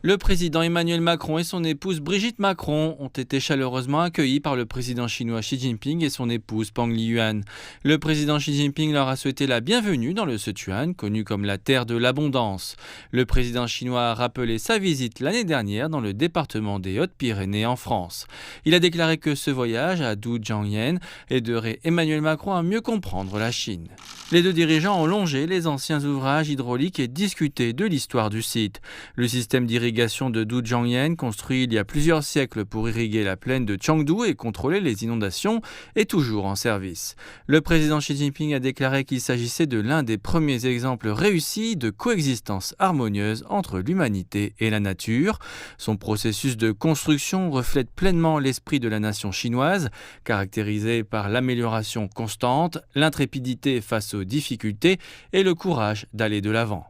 Le président Emmanuel Macron et son épouse Brigitte Macron ont été chaleureusement accueillis par le président chinois Xi Jinping et son épouse Peng Liyuan. Le président Xi Jinping leur a souhaité la bienvenue dans le Sichuan, connu comme la terre de l'abondance. Le président chinois a rappelé sa visite l'année dernière dans le département des Hautes-Pyrénées en France. Il a déclaré que ce voyage à Dujiangyan aiderait Emmanuel Macron à mieux comprendre la Chine. Les deux dirigeants ont longé les anciens ouvrages hydrauliques et discuté de l'histoire du site. Le système d'irrigation de Dujiangyan, construit il y a plusieurs siècles pour irriguer la plaine de Chengdu et contrôler les inondations, est toujours en service. Le président Xi Jinping a déclaré qu'il s'agissait de l'un des premiers exemples réussis de coexistence harmonieuse entre l'humanité et la nature. Son processus de construction reflète pleinement l'esprit de la nation chinoise, caractérisé par l'amélioration constante, l'intrépidité face aux difficultés et le courage d'aller de l'avant.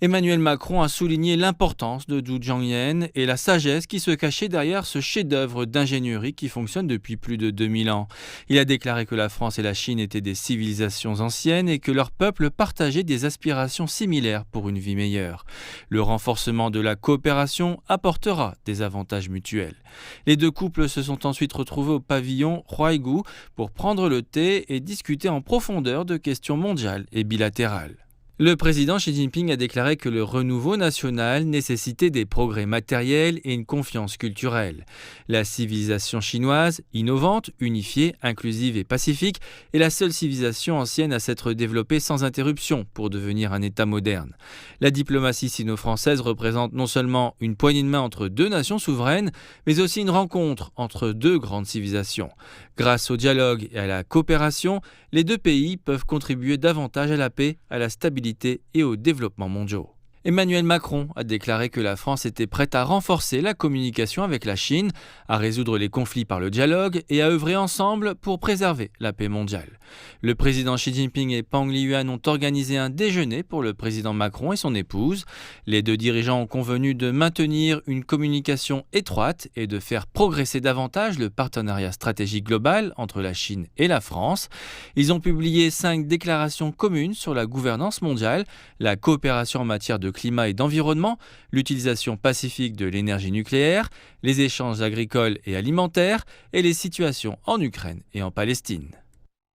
Emmanuel Macron a souligné l'importance de Dujiangyan et la sagesse qui se cachait derrière ce chef-d'œuvre d'ingénierie qui fonctionne depuis plus de 2000 ans. Il a déclaré que la France et la Chine étaient des civilisations anciennes et que leurs peuples partageaient des aspirations similaires pour une vie meilleure. Le renforcement de la coopération apportera des avantages mutuels. Les deux couples se sont ensuite retrouvés au pavillon Huaigu pour prendre le thé et discuter en profondeur de questions mondiales et bilatérales. Le président Xi Jinping a déclaré que le renouveau national nécessitait des progrès matériels et une confiance culturelle. La civilisation chinoise, innovante, unifiée, inclusive et pacifique, est la seule civilisation ancienne à s'être développée sans interruption pour devenir un État moderne. La diplomatie sino-française représente non seulement une poignée de main entre deux nations souveraines, mais aussi une rencontre entre deux grandes civilisations. Grâce au dialogue et à la coopération, les deux pays peuvent contribuer davantage à la paix, à la stabilité et au développement mondiaux. Emmanuel Macron a déclaré que la France était prête à renforcer la communication avec la Chine, à résoudre les conflits par le dialogue et à œuvrer ensemble pour préserver la paix mondiale. Le président Xi Jinping et Peng Liyuan ont organisé un déjeuner pour le président Macron et son épouse. Les deux dirigeants ont convenu de maintenir une communication étroite et de faire progresser davantage le partenariat stratégique global entre la Chine et la France. Ils ont publié 5 déclarations communes sur la gouvernance mondiale, la coopération en matière de climat et d'environnement, l'utilisation pacifique de l'énergie nucléaire, les échanges agricoles et alimentaires et les situations en Ukraine et en Palestine.